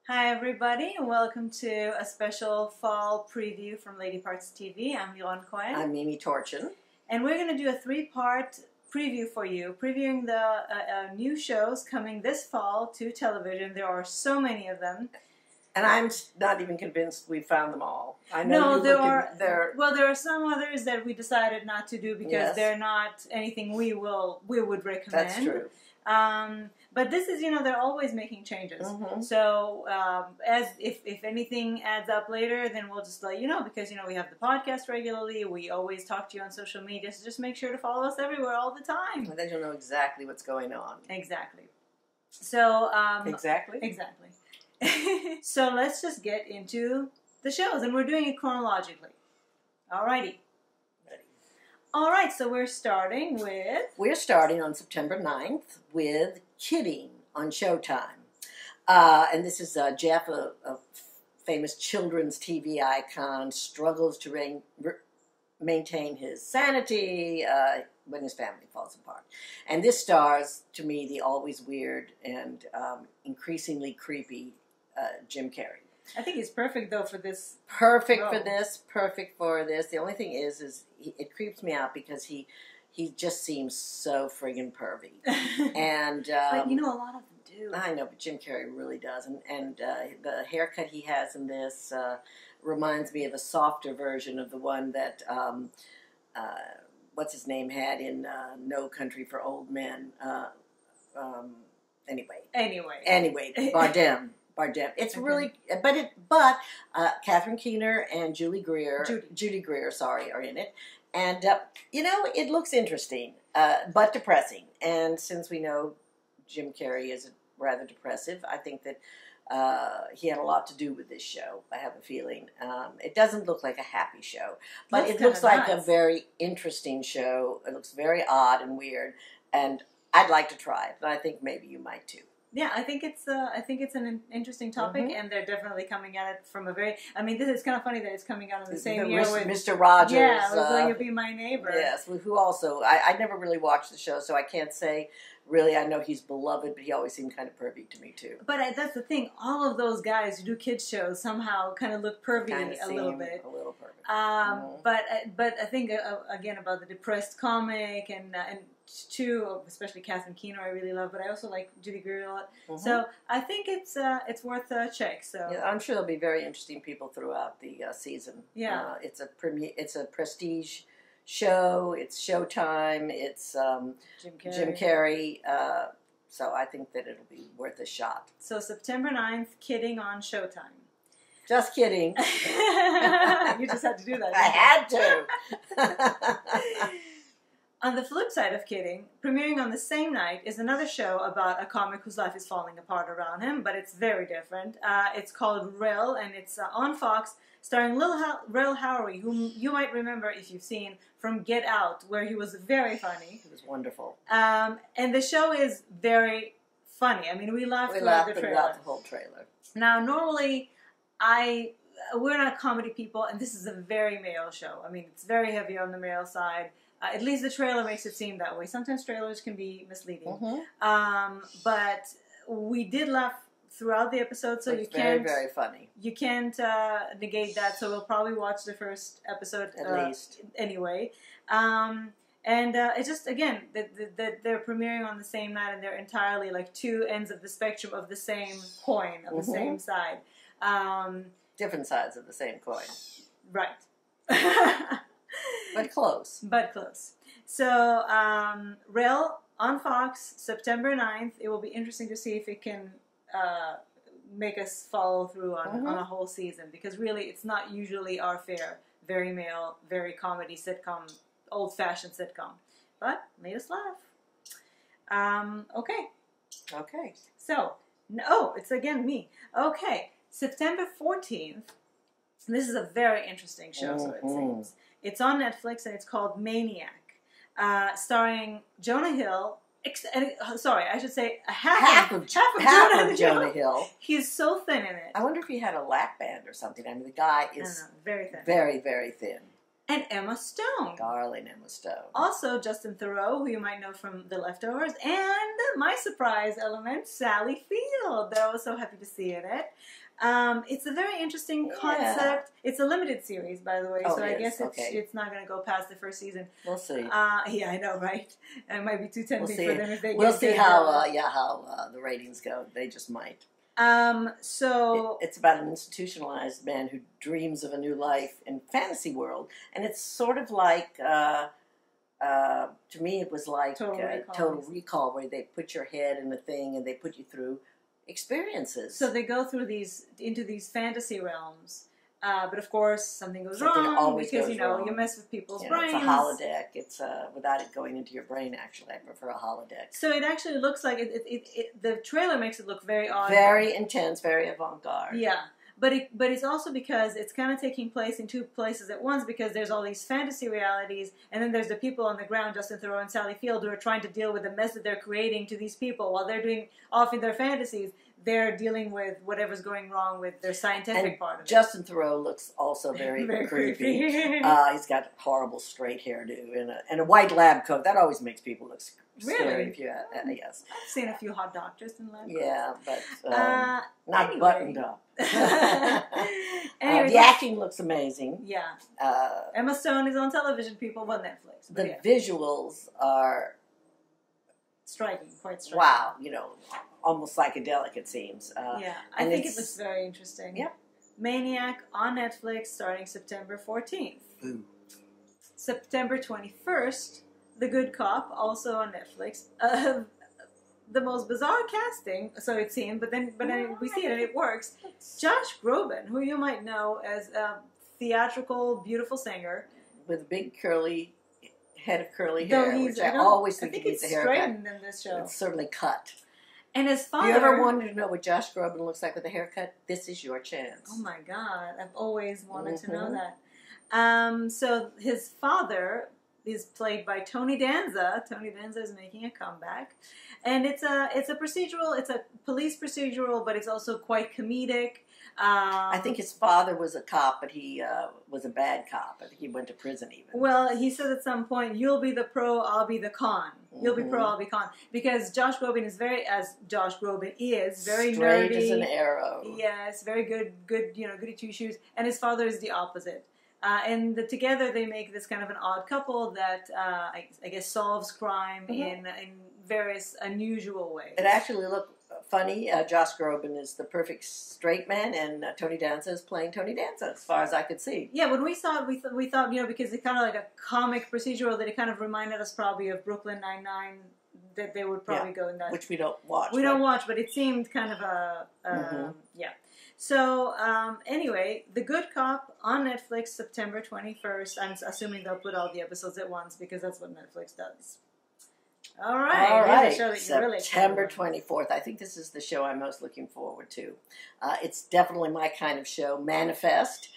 Hi everybody, and welcome to a special fall preview from Lady Parts TV. I'm Liron Cohen. I'm Mimi Torchin. And we're going to do a three-part preview for you, previewing the new shows coming this fall to television. There are so many of them. And I'm not even convinced we found them all. I know there are some others that we decided not to do because they're not anything we would recommend. That's true. But this is, they're always making changes. Mm-hmm. So if anything adds up later, then we'll just let you know because, we have the podcast regularly. We always talk to you on social media. So just make sure to follow us everywhere all the time. And then you'll know exactly what's going on. Exactly. So, Exactly? Exactly. So let's just get into the shows. And we're doing it chronologically. Alrighty. All right, so we're starting on September 9th with Kidding on Showtime. And this is Jeff, a famous children's TV icon, struggles to maintain his sanity when his family falls apart. And this stars, to me, the always weird and increasingly creepy Jim Carrey. I think he's perfect, though, for this. Perfect for this. The only thing is it creeps me out because he just seems so friggin' pervy. And but, a lot of them do. I know, but Jim Carrey really does. And the haircut he has in this reminds me of a softer version of the one that, what's his name, had in No Country for Old Men. Anyway, Bardem. It's really, but Catherine Keener and Judy Greer, are in it, and it looks interesting, but depressing. And since we know Jim Carrey is rather depressive, I think that he had a lot to do with this show. I have a feeling it doesn't look like a happy show, but it looks like a very interesting show. It looks very odd and weird, and I'd like to try it. And I think maybe you might too. Yeah, I think it's an interesting topic, and they're definitely coming at it from a very. I mean, this is kind of funny that it's coming out in the same year with Mr. Rogers. Yeah, with Will You Be My Neighbor? Yes, who also I never really watched the show, so I can't say really. I know he's beloved, but he always seemed kind of pervy to me too. But that's the thing. All of those guys who do kids shows somehow kind of look pervy a little bit. A little pervy. But I think again about the depressed comic and two, especially Catherine Keener, I really love, but I also like Judy Greer a lot. Mm-hmm. So I think it's worth a check. So yeah, I'm sure there'll be very interesting people throughout the season. Yeah, it's a prestige show. It's Showtime. It's Jim Carrey. So I think that it'll be worth a shot. So September 9th, Kidding on Showtime. Just kidding. You just had to do that. I had to. On the flip side of Kidding, premiering on the same night is another show about a comic whose life is falling apart around him, but it's very different. It's called Rel, and it's on Fox, starring Rel Howery, whom you might remember if you've seen from Get Out, where he was very funny. He was wonderful. And the show is very funny. I mean, we laughed throughout the whole trailer. Now, normally, we're not comedy people, and this is a very male show. I mean, it's very heavy on the male side. At least the trailer makes it seem that way. Sometimes trailers can be misleading. Mm-hmm. But we did laugh throughout the episode, so you can't... very funny. You can't negate that, so we'll probably watch the first episode at least. Anyway. And it's just, again, that they're premiering on the same night, and they're entirely like two ends of the spectrum of the same coin, of the same side. Different sides of the same coin. Right. But close. So, Rel on Fox, September 9th. It will be interesting to see if it can make us follow through on a whole season. Because really, it's not usually our fare. Very male, very comedy sitcom, old-fashioned sitcom. But made us laugh. Okay. So, it's again me. Okay, September 14th. This is a very interesting show, so it seems. It's on Netflix, and it's called Maniac, starring Jonah Hill. Sorry, I should say half of Jonah Hill. He's so thin in it. I wonder if he had a lap band or something. I mean, the guy is very thin. Very, very thin. and Emma Stone. Darling Emma Stone. Also, Justin Theroux, who you might know from The Leftovers, and my surprise element, Sally Field, that I was so happy to see in it. It's a very interesting concept. It's a limited series, by the way, so I guess it's not going to go past the first season. We'll see. Yeah, I know, right? It might be too tempting for them if they We'll see how the ratings go. They just might. So it's about an institutionalized man who dreams of a new life in fantasy world, and it's sort of like to me it was like Total Recall, where they put your head in a thing and they put you through experiences. So they go through into these fantasy realms. But of course, something goes wrong because you mess with people's brains. It's a holodeck. It's without it going into your brain. Actually, I prefer a holodeck. So it actually looks like the trailer makes it look very odd, very intense, very avant-garde. Yeah, but it's also because it's kind of taking place in two places at once, because there's all these fantasy realities, and then there's the people on the ground, Justin Theroux and Sally Field, who are trying to deal with the mess that they're creating to these people while they're doing off in their fantasies. They're dealing with whatever's going wrong with their scientific part of it. Justin Theroux looks also very, very creepy. He's got horrible straight hairdo and a white lab coat. That always makes people look scary. If you, yes. I've seen a few hot doctors in lab coats. Yeah, but not buttoned up. Anyway, the acting looks amazing. Yeah. Emma Stone is on television, people, on Netflix. The visuals are striking, quite striking. Wow, almost psychedelic, it seems. I think it looks very interesting. Yep. Maniac on Netflix starting September 14th. Ooh. September 21st, The Good Cop, also on Netflix. The most bizarre casting, so it seemed, but then we see it and it works. Josh Groban, who you might know as a theatrical, beautiful singer. With a big head of curly hair, which I always think he needs a haircut. Straightened in this show. It's certainly cut. And his father... If you ever wanted to know what Josh Groban looks like with a haircut, this is your chance. Oh my God, I've always wanted to know that. So his father is played by Tony Danza. Tony Danza is making a comeback. And it's a procedural, it's a police procedural, but it's also quite comedic. I think his father was a cop, but he was a bad cop. I think he went to prison even. Well, he said at some point, "You'll be the pro, I'll be the con. You'll be pro, I'll be con." Because Josh Groban is very very straight nerdy. As an arrow. Yes, very good, goody two shoes. And his father is the opposite. And together they make this kind of an odd couple that I guess solves crime in various unusual ways. It actually looked funny. Josh Groban is the perfect straight man, and Tony Danza is playing Tony Danza, as far as I could see. Yeah, when we saw it, we thought, because it's kind of like a comic procedural, that it kind of reminded us probably of Brooklyn Nine-Nine, that they would probably go in that. Which we don't watch. We don't watch, but it seemed kind of a, yeah. So, anyway, The Good Cop on Netflix, September 21st. I'm assuming they'll put all the episodes at once, because that's what Netflix does. All right. September 24th. I think this is the show I'm most looking forward to. It's definitely my kind of show, Manifest,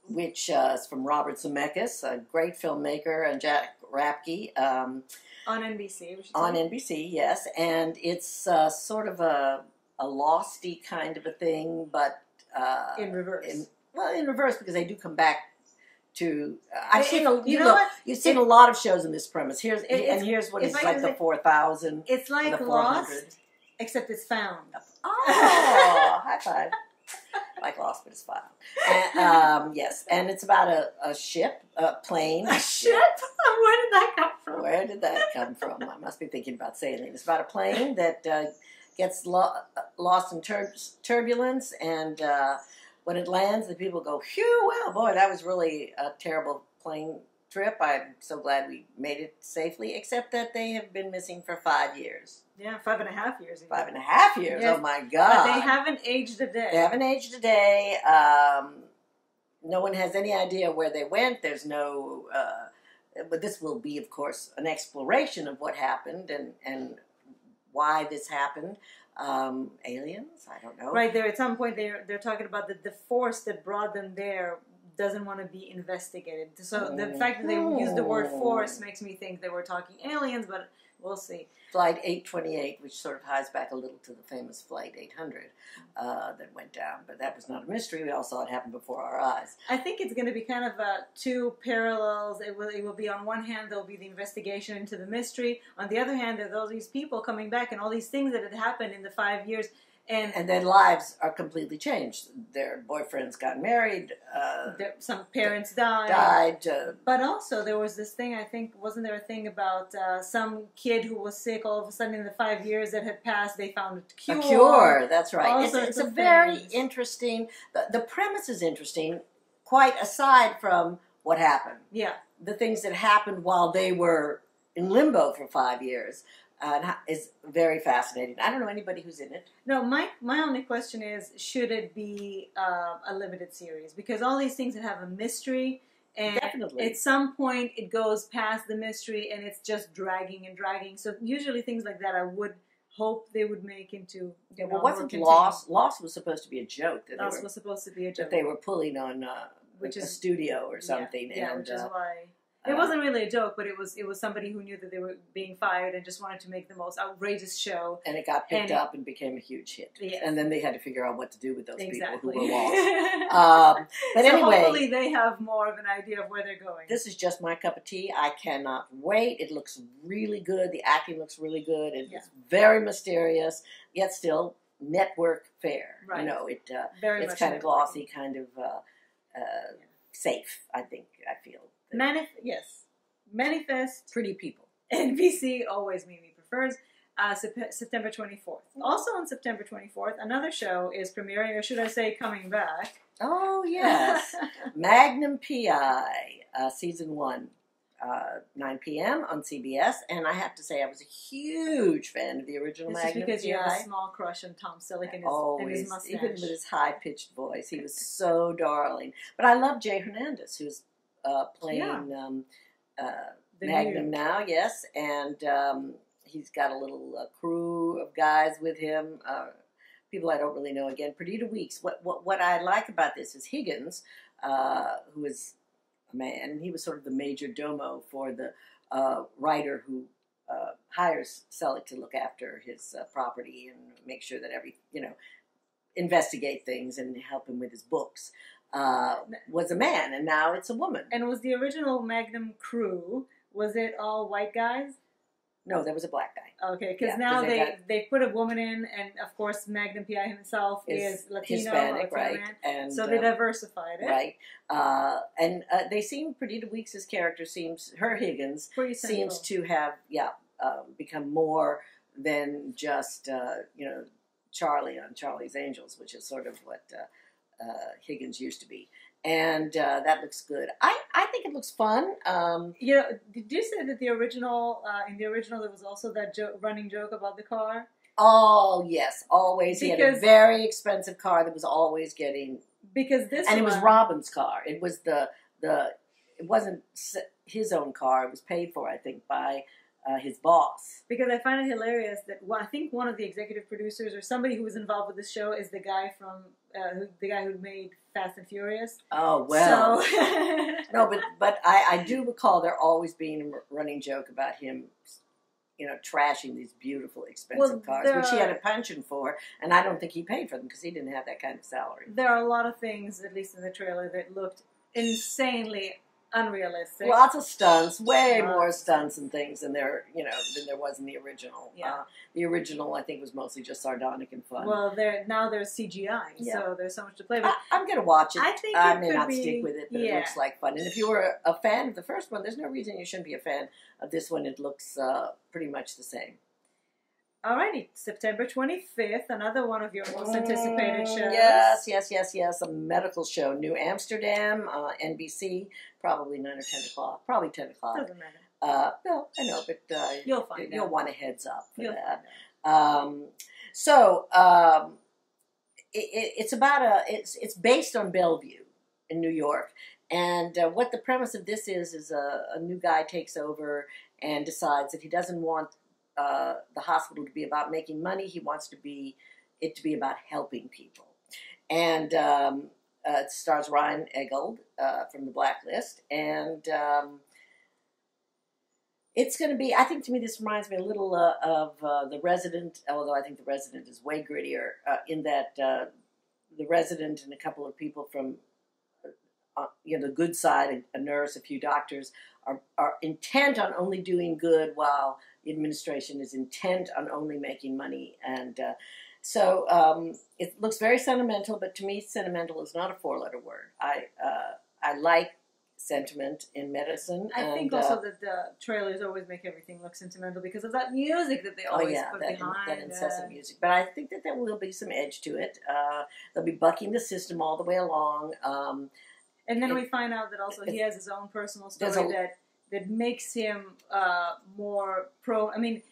which is from Robert Zemeckis, a great filmmaker, and Jack Rapke. On NBC. On NBC, yes. And it's sort of a Losty kind of a thing, but... in reverse. In reverse, because they do come back to you've seen a lot of shows in this premise. Here's what it's like the 4,000. It's like Lost, except it's found. Oh, high five! Like Lost, but it's found. And, yes, and it's about a ship, a plane. A ship? Where did that come from? Where did that come from? I must be thinking about sailing. It's about a plane that gets lost in turbulence and. When it lands, the people go, phew, wow, boy, that was really a terrible plane trip. I'm so glad we made it safely, except that they have been missing for 5 years. Yeah, 5.5 years. 5.5 years, yes. Oh my God. But they haven't aged a day. They haven't aged a day. No one has any idea where they went. There's no, but this will be, of course, an exploration of what happened and why this happened. Aliens? I don't know. Right there, at some point, they're talking about the force that brought them there doesn't want to be investigated. So the fact that they use the word force makes me think they were talking aliens, but We'll see. Flight 828, which sort of ties back a little to the famous Flight 800 that went down, but that was not a mystery. We all saw it happen before our eyes. I think it's going to be kind of two parallels. It will be on one hand, there'll be the investigation into the mystery. On the other hand, there are all these people coming back and all these things that had happened in the 5 years. And their lives are completely changed. Their boyfriends got married. Some parents died. But also there was this thing, I think, wasn't there a thing about some kid who was sick all of a sudden in the 5 years that had passed, they found a cure. A cure, that's right. It's a very interesting, the premise is interesting, quite aside from what happened. Yeah. The things that happened while they were in limbo for 5 years. Is very fascinating. I don't know anybody who's in it. No, my only question is, should it be a limited series? Because all these things that have a mystery, and definitely at some point it goes past the mystery and it's just dragging and dragging. So usually things like that I would hope they would make into... Yeah, well, wasn't Lost? Lost was supposed to be a joke. Lost was supposed to be a joke. That they were pulling on a studio or something. Yeah, which is why... It wasn't really a joke, but it was somebody who knew that they were being fired and just wanted to make the most outrageous show. And it got picked up and became a huge hit. Yes. And then they had to figure out what to do with those people who were lost. But so anyway, hopefully they have more of an idea of where they're going. This is just my cup of tea. I cannot wait. It looks really good. The acting looks really good. It's very mysterious, yet still network fare. Right. You know, it's kind of glossy, kind of safe, I think, I feel. Manifest. Pretty people. NBC always Mimi prefers. September 24th. Also on September 24th, another show is premiering, or should I say coming back. Oh, yes. Magnum P.I., Season 1, 9 p.m. on CBS. And I have to say, I was a huge fan of the original Magnum P.I. Because you have a small crush on Tom Selleck and his mustache. Even with his high-pitched voice. He was so darling. But I love Jay Hernandez, who's playing Magnum now, yes, and he's got a little crew of guys with him, people I don't really know. Again, Perdita Weeks. What I like about this is Higgins, who is a man. He was sort of the major domo for the writer who hires Selleck to look after his property and make sure that investigate things and help him with his books. Was a man, and now it's a woman. And was the original Magnum crew, was it all white guys? No, there was a black guy. Okay, because now they put a woman in, and of course Magnum P.I. himself is Latino, Hispanic, right? Man. And so they diversified it, right? And they seem, Perdita Weeks' character Higgins seems to have become more than just Charlie on Charlie's Angels, which is sort of what Higgins used to be. And that looks good. I think it looks fun. Did you say that in the original there was also that running joke about the car? Oh yes, always. He had a very expensive car that was always getting. It was Robin's car. It was it wasn't his own car. It was paid for, I think, by his boss. Because I find it hilarious that I think one of the executive producers or somebody who was involved with this show is the guy from the guy who made Fast and Furious. Oh well. So. No, but I do recall there always being a running joke about him, trashing these beautiful, expensive cars, which he had a penchant for, and I don't think he paid for them because he didn't have that kind of salary. There are a lot of things, at least in the trailer, that looked insanely unrealistic. Lots of stunts, way more stunts and things than there was in the original. Yeah. The original, I think, was mostly just sardonic and fun. Well, now there's CGI, so there's so much to play with. I'm going to watch it. I think I may not stick with it, but it looks like fun. And if you were a fan of the first one, there's no reason you shouldn't be a fan of this one. It looks pretty much the same. Alrighty, September 25th, another one of your most anticipated shows. Yes. A medical show, New Amsterdam, NBC, probably 9 or 10 o'clock. Probably 10 o'clock. Doesn't matter. No, I know, but you'll find out. You'll want a heads up for that. It's based on Bellevue in New York, and what the premise of this is a new guy takes over and decides that he doesn't want the hospital to be about making money. He wants it to be about helping people. And it stars Ryan Eggold from The Blacklist. And It's going to be, I think to me this reminds me a little of The Resident, although I think The Resident is way grittier, in that The Resident and a couple of people from the good side, a nurse, a few doctors, are intent on only doing good while the administration is intent on only making money. And so it looks very sentimental, but to me sentimental is not a four-letter word. I like sentiment in medicine. I think also that the trailers always make everything look sentimental because of that music that they always put behind. That incessant music. But I think that there will be some edge to it. They'll be bucking the system all the way along. And then we find out that also he has his own personal story that makes him more pro. I mean,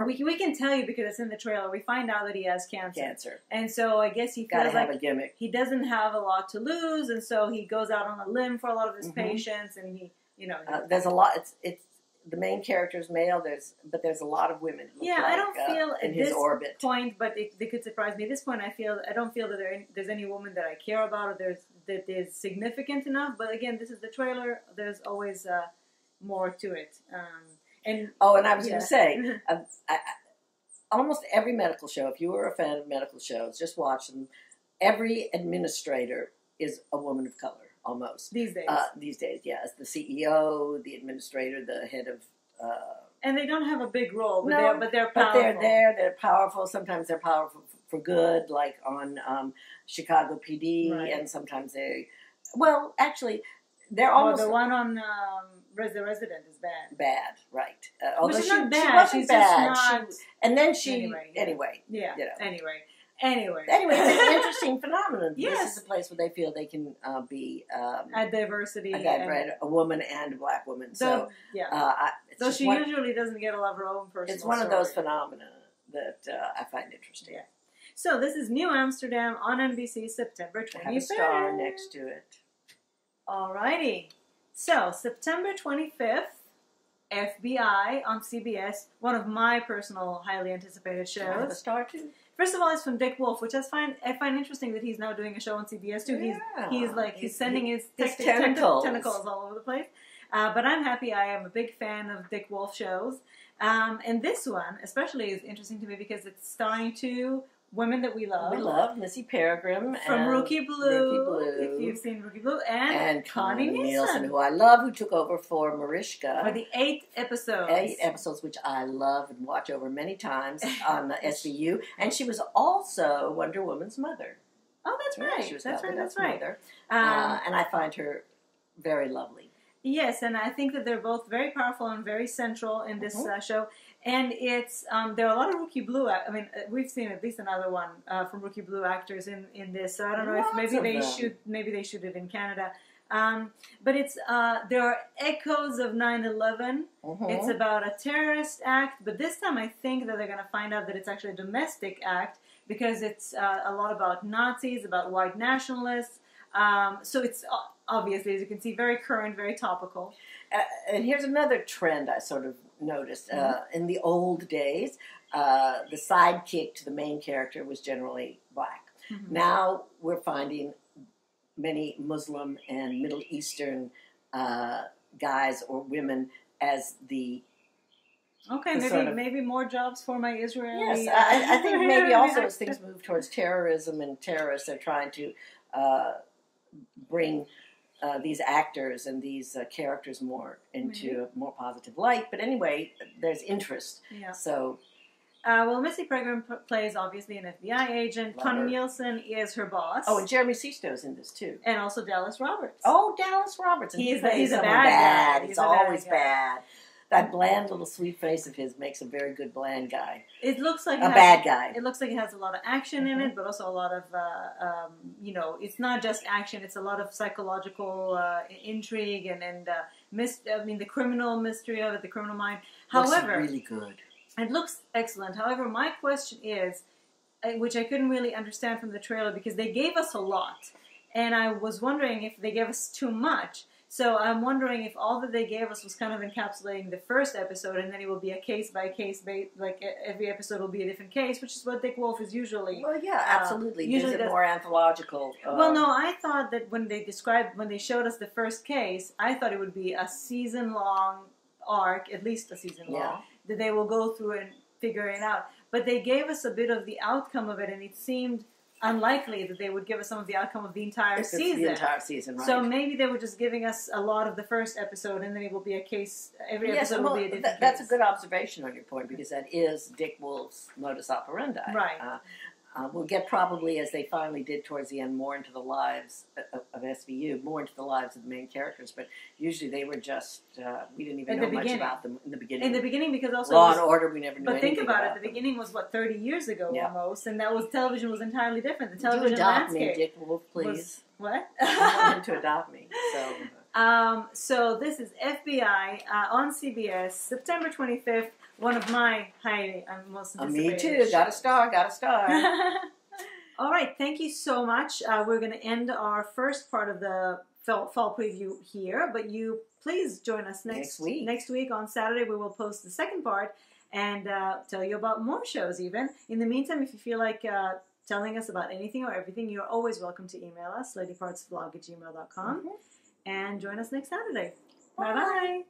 we can tell you because it's in the trailer. We find out that he has cancer. And so I guess he feels like a gimmick. He doesn't have a lot to lose, and so he goes out on a limb for a lot of his patients, and he, there's a lot. It's the main character is male. But there's a lot of women. I don't feel in at his this orbit point, but they could surprise me. At this point, I don't feel that there's any woman that I care about or that is significant enough. But again, this is the trailer. There's always more to it. And I was going to say, almost every medical show, if you were a fan of medical shows, just watch them. Every administrator is a woman of color, almost. These days. These days, yes. The CEO, the administrator, the head of... and they don't have a big role, but they're powerful. But they're there, they're powerful. Sometimes they're powerful for good, like on Chicago PD, and sometimes they... Well, actually, they're almost... the one on... The Resident is bad. Bad, right. Which is not bad. She's bad. Just not... and then she... Anyway. Yeah. Anyway, it's an interesting phenomenon. Yes. This is a place where they feel they can be... a diversity. A woman and a black woman. So, so she usually doesn't get a lot of her own personal It's one of those phenomena that I find interesting. Yeah. So this is New Amsterdam on NBC, September 25th. Have a star next to it. Alrighty. So, September 25th, FBI on CBS, one of my personal highly anticipated shows. Have a star too. First of all, it's from Dick Wolf, which I find interesting that he's now doing a show on CBS too. Yeah. He's sending his tentacles all over the place. But I'm happy. I am a big fan of Dick Wolf shows. And this one especially is interesting to me because it's starring two women that we love. We love Missy Peregrine from Rookie Blue, if you've seen Rookie Blue, and Connie Nielsen, who I love, who took over for Mariska for the 8 episodes. 8 episodes, which I love and watch over many times on the SVU, and she was also Wonder Woman's mother. Oh, that's right. She was that's right. mother. And I find her very lovely. Yes, and I think that they're both very powerful and very central in this show. And it's there are a lot of Rookie Blue. I mean, we've seen at least another one from Rookie Blue actors in this. So I don't know if maybe they shoot it in Canada. But it's there are echoes of 9/11. It's about a terrorist act, but this time I think that they're going to find out that it's actually a domestic act because it's a lot about Nazis, about white nationalists. So it's obviously, as you can see, very current, very topical. And here's another trend I sort of noticed. In the old days, the sidekick to the main character was generally black. Now we're finding many Muslim and Middle Eastern guys or women as the... Okay, maybe more jobs for my Israeli... Yes, I think maybe also as things move towards terrorism and terrorists, they're trying to bring these actors and these characters more into a more positive light. But anyway, there's interest. Yeah. So... well, Missy Peregrine plays, obviously, an FBI agent. Connie Nielsen is her boss. Oh, and Jeremy Sisto's in this, too. And also Dallas Roberts. Oh, Dallas Roberts. And he's a bad guy. He's always bad. That bland little sweet face of his makes a very good bland guy. It looks like bad guy. It looks like it has a lot of action in it, but also a lot of, it's not just action. It's a lot of psychological intrigue and the criminal mystery of it, the criminal mind. However, looks really good. It looks excellent. However, my question is, which I couldn't really understand from the trailer because they gave us a lot, and I was wondering if they gave us too much. So I'm wondering if all that they gave us was kind of encapsulating the first episode, and then it will be a case-by-case, like every episode will be a different case, which is what Dick Wolf is usually... Well, yeah, absolutely. Usually is it more anthological? Well, no, I thought that when they showed us the first case, I thought it would be a season-long, arc, at least a season long, Yeah. that they will go through and figure it out. But they gave us a bit of the outcome of it, and it seemed unlikely that they would give us some of the outcome of the entire season. The entire season, right. So maybe they were just giving us a lot of the first episode, and then it will be a case, every episode will be a different That's a case. good observation on your point, because that is Dick Wolf's modus operandi. Right. We'll get probably, as they finally did towards the end, more into the lives of SVU, more into the lives of the main characters. But usually they were just, we didn't even know much about them in the beginning. In the beginning, because also Law and Order, we never knew anything But think about it, the them. beginning was, 30 years ago almost, and that was, television was entirely different. The Would television you adopt landscape me, Dick Wolf, please? What? I want him to adopt me, so... So this is FBI on CBS, September 25th, one of my most anticipated me too, got a star. All right, thank you so much. We're going to end our first part of the fall preview here, but you please join us next week. Next week on Saturday, we will post the second part and tell you about more shows even. In the meantime, if you feel like telling us about anything or everything, you're always welcome to email us, ladypartsvlog@gmail.com, and join us next Saturday. Bye-bye.